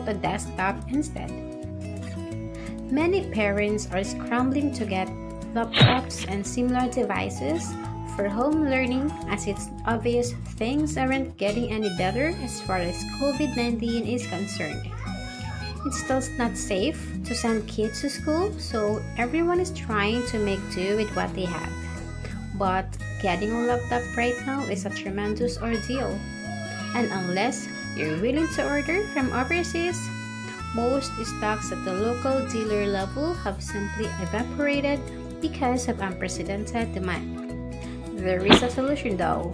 a desktop instead. Many parents are scrambling to get laptops and similar devices for home learning, as it's obvious things aren't getting any better as far as COVID-19 is concerned. It's still not safe to send kids to school, so everyone is trying to make do with what they have. But getting a laptop right now is a tremendous ordeal. And unless you're willing to order from overseas, most stocks at the local dealer level have simply evaporated because of unprecedented demand. There is a solution though: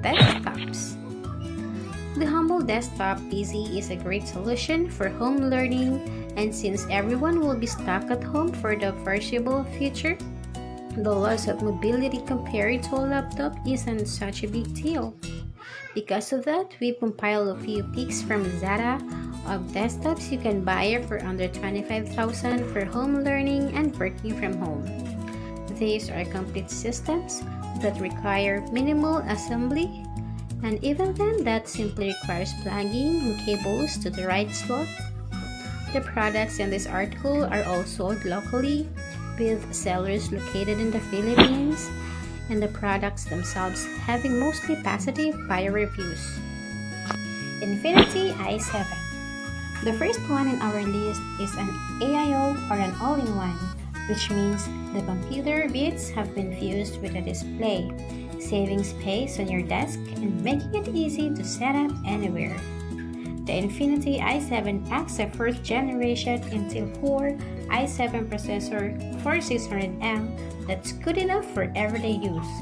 desktops. The humble desktop PC is a great solution for home learning, and since everyone will be stuck at home for the foreseeable future, the loss of mobility compared to a laptop isn't such a big deal. Because of that, we compiled a few pics from Lazada of desktops you can buy for under $25,000 for home learning and working from home. These are complete systems that require minimal assembly, and even then that simply requires plugging cables to the right slot. The products in this article are all sold locally, with sellers located in the Philippines, and the products themselves having mostly positive buyer reviews. Infinity i7. The first one in our list is an AIO, or an all-in-one, which means the computer bits have been fused with a display, saving space on your desk and making it easy to set up anywhere. The Infinity i7 packs a 4th generation Intel Core i7 processor 4600M that's good enough for everyday use.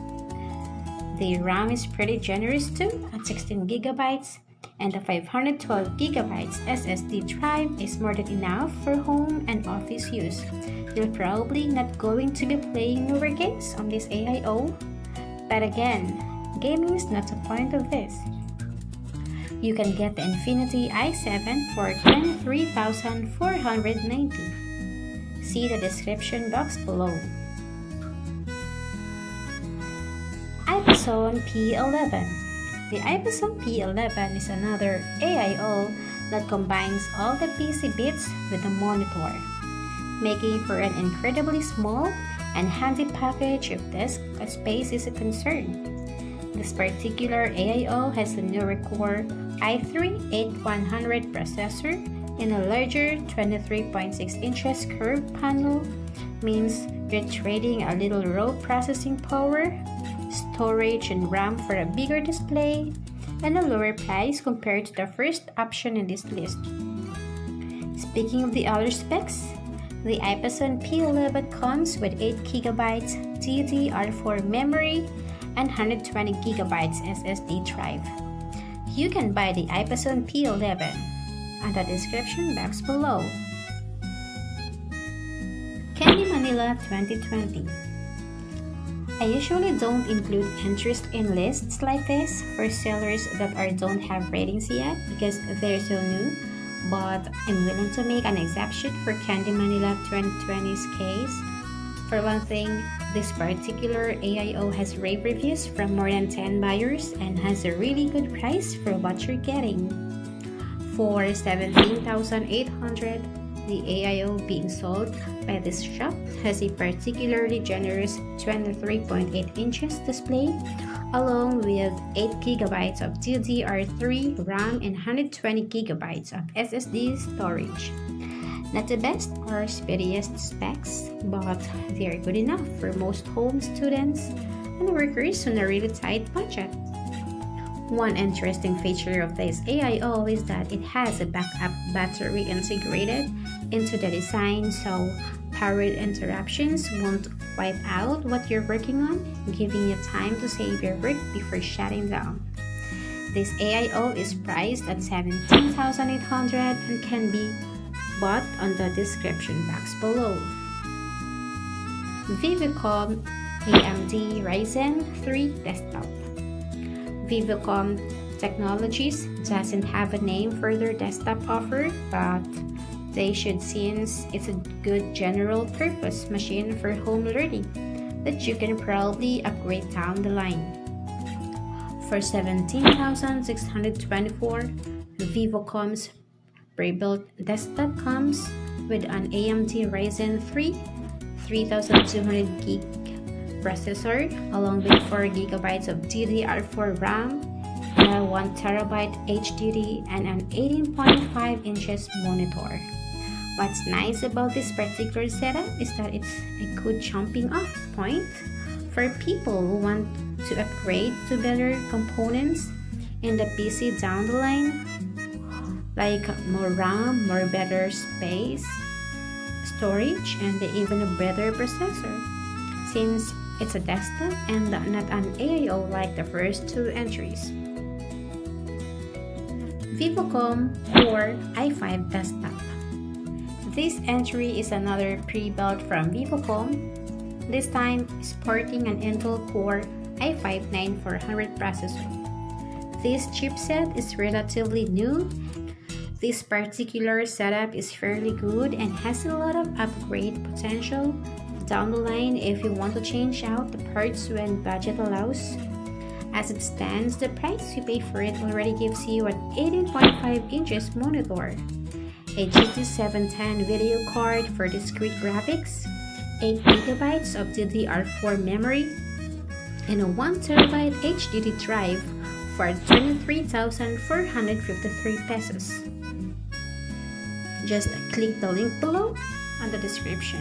The RAM is pretty generous too, at 16GB, and the 512GB SSD drive is more than enough for home and office use. You're probably not going to be playing newer games on this AIO, but again, gaming is not the point of this. You can get the Infinity i7 for $23,490. See the description box below. iPason P11. The iPason P11 is another AIO that combines all the PC bits with a monitor, making for an incredibly small and handy package if desk space is a concern. This particular AIO has a newer Core i3-8100 processor and a larger 23.6 inches curved panel, means you're trading a little raw processing power, storage and RAM for a bigger display, and a lower price compared to the first option in this list. Speaking of the other specs, the iPason P11 comes with 8GB DDR4 memory and 120GB SSD drive. You can buy the iPason P11 at the description box below. Candy Manila 2020. I usually don't include interest in lists like this for sellers that don't have ratings yet because they're so new, but I'm willing to make an exception for Candy Manila 2020's case. For one thing, this particular AIO has rave reviews from more than 10 buyers and has a really good price for what you're getting. For $17,800, the AIO being sold by this shop has a particularly generous 23.8 inches display, along with 8GB of DDR3 RAM and 120GB of SSD storage. Not the best or speediest specs, but they are good enough for most home students and workers on a really tight budget. One interesting feature of this AIO is that it has a backup battery integrated into the design, so power interruptions won't wipe out what you're working on, giving you time to save your work before shutting down. This AIO is priced at $17,800 and can be bought on the description box below. Vivicom AMD Ryzen 3 Desktop. Vivicom Technologies doesn't have a name for their desktop offer, but they should, since it's a good general purpose machine for home learning that you can probably upgrade down the line. For $17,624, Vivicom's pre-built desktop comes with an AMD Ryzen 3 3200 gig processor along with 4 gigabytes of DDR4 RAM, a 1 terabyte HDD, and an 18.5 inches monitor. What's nice about this particular setup is that it's a good jumping off point for people who want to upgrade to better components in the PC down the line, like more RAM, more better space, storage, and even a better processor, since it's a desktop and not an AIO like the first two entries. Vivocom Core i5 Desktop. This entry is another pre-built from Vivocom, this time sporting an Intel Core i5-9400 processor. This chipset is relatively new. This particular setup is fairly good and has a lot of upgrade potential down the line if you want to change out the parts when budget allows. As it stands, the price you pay for it already gives you an 18.5 inches monitor, a GT 710 video card for discrete graphics, 8 gigabytes of DDR4 memory, and a 1 terabyte HDD drive for 23,453 pesos. Just click the link below on the description.